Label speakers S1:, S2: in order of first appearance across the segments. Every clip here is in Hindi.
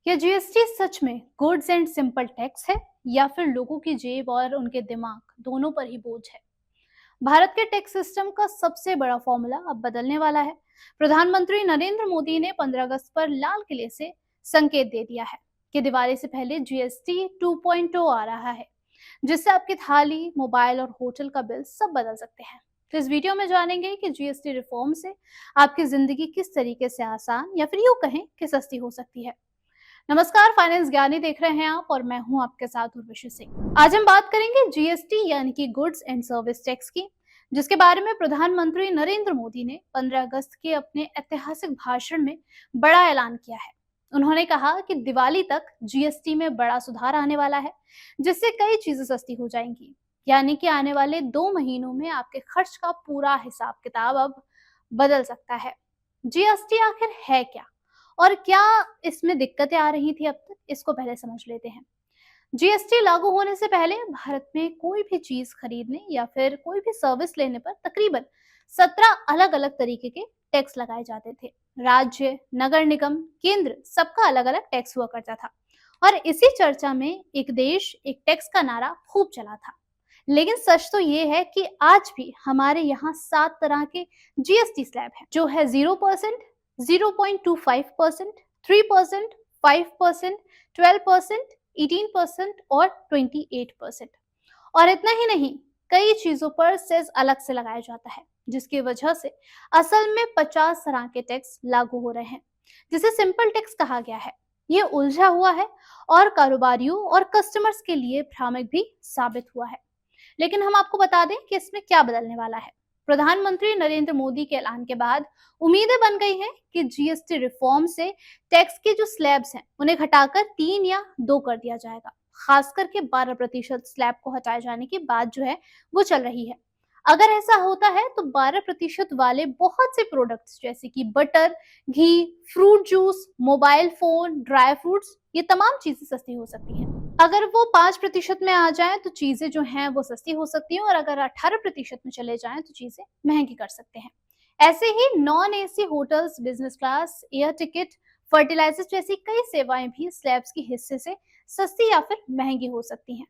S1: क्या जीएसटी सच में गुड्स एंड सिंपल टैक्स है या फिर लोगों की जेब और उनके दिमाग दोनों पर ही बोझ है? भारत के टैक्स सिस्टम का सबसे बड़ा फॉर्मूला अब बदलने वाला है। प्रधानमंत्री नरेंद्र मोदी ने 15 अगस्त पर लाल किले से संकेत दे दिया है कि दिवाली से पहले जीएसटी 2.0 आ रहा है, जिससे आपकी थाली, मोबाइल और होटल का बिल सब बदल सकते हैं। तो इस वीडियो में जानेंगे कि जीएसटी रिफॉर्म से आपकी जिंदगी किस तरीके से आसान या फिर यूं कहें कि सस्ती हो सकती है। नमस्कार, फाइनेंस ज्ञानी देख रहे हैं आप और मैं हूं आपके साथ उर्वशी सिंह। आज हम बात करेंगे जीएसटी यानी कि गुड्स एंड सर्विस टैक्स की, जिसके बारे में प्रधानमंत्री नरेंद्र मोदी ने 15 अगस्त के अपने ऐतिहासिक भाषण में बड़ा ऐलान किया है। उन्होंने कहा कि दिवाली तक जीएसटी में बड़ा सुधार आने वाला है, जिससे कई चीजें सस्ती हो जाएंगी। यानी कि आने वाले 2 महीनों में आपके खर्च का पूरा हिसाब किताब अब बदल सकता है। जीएसटी आखिर है क्या और क्या इसमें दिक्कतें आ रही थी अब तक, इसको पहले समझ लेते हैं। जीएसटी लागू होने से पहले भारत में कोई भी चीज खरीदने या फिर कोई भी सर्विस लेने पर तकरीबन 17 अलग अलग तरीके के टैक्स लगाए जाते थे। राज्य, नगर निगम, केंद्र सबका अलग अलग टैक्स हुआ करता था। और इसी चर्चा में एक देश एक टैक्स का नारा खूब चला था। लेकिन सच तो ये है कि आज भी हमारे यहाँ 7 तरह के जीएसटी स्लैब हैं, जो है 0%, 0.25%, 3%, 5%, 12%, 18% और 28%। और इतना ही नहीं, कई चीजों पर सेस अलग से लगाया जाता है, जिसकी वजह से असल में 50 तरह के टैक्स लागू हो रहे हैं, जिसे सिंपल टैक्स कहा गया है। ये उलझा हुआ है और कारोबारियों और कस्टमर्स के लिए भ्रामक भी साबित हुआ है। लेकिन हम आपको बता दें कि इसमें क्या बदलने वाला है। प्रधानमंत्री नरेंद्र मोदी के ऐलान के बाद उम्मीदें बन गई हैं कि जीएसटी रिफॉर्म से टैक्स के जो स्लैब्स हैं उन्हें घटाकर 3 या 2 कर दिया जाएगा। खास करके 12% स्लैब को हटाए जाने की बात जो है वो चल रही है। अगर ऐसा होता है तो 12% वाले बहुत से प्रोडक्ट्स जैसे कि बटर, घी, fruit juice, mobile phone, dry fruits, ये तमाम चीजें सस्ती हो सकती हैं। अगर वो 5% में आ जाए तो चीजें जो हैं वो सस्ती हो सकती हैं, और अगर 18% में चले जाएं तो चीजें महंगी कर सकते हैं। ऐसे ही non AC hotels, business class, air ticket, fertilisers जैसी कई सेवाएं भी स्लैब्स के हिस्से से सस्ती या फिर महंगी हो सकती हैं।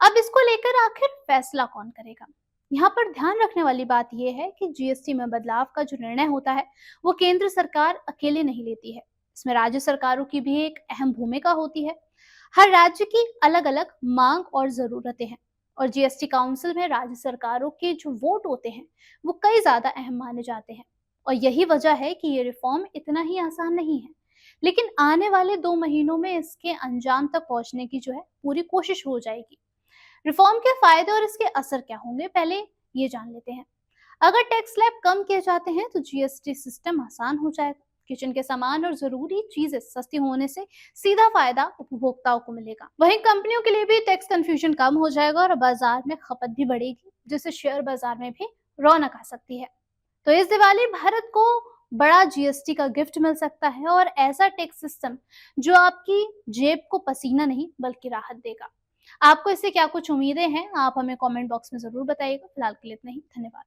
S1: अब इसको लेकर आखिर फैसला कौन करेगा? यहाँ पर ध्यान रखने वाली बात यह है कि जीएसटी में बदलाव का जो निर्णय होता है वो केंद्र सरकार अकेले नहीं लेती है। इसमें राज्य सरकारों की भी एक अहम भूमिका होती है। हर राज्य की अलग अलग मांग और जरूरतें हैं, और जीएसटी काउंसिल में राज्य सरकारों के जो वोट होते हैं वो कई ज्यादा अहम माने जाते हैं। और यही वजह है कि ये रिफॉर्म इतना ही आसान नहीं है। लेकिन आने वाले 2 महीनों में इसके अंजाम तक पहुंचने की जो है पूरी कोशिश हो जाएगी। रिफॉर्म के फायदे और इसके असर क्या होंगे, पहले ये जान लेते हैं। अगर टैक्स स्लैब कम किए जाते हैं तो जीएसटी सिस्टम आसान हो जाएगा। किचन के सामान और जरूरी चीजें सस्ती होने से सीधा फायदा उपभोक्ताओं को मिलेगा। वहीं कंपनियों के लिए भी टैक्स कंफ्यूजन कम हो जाएगा और बाजार में खपत भी बढ़ेगी, जिससे शेयर बाजार में भी रौनक आ सकती है। तो इस दिवाली भारत को बड़ा जीएसटी का गिफ्ट मिल सकता है, और ऐसा टैक्स सिस्टम जो आपकी जेब को पसीना नहीं बल्कि राहत देगा। आपको इससे क्या कुछ उम्मीदें हैं, आप हमें कमेंट बॉक्स में जरूर बताइएगा। फिलहाल के लिए इतना ही, धन्यवाद।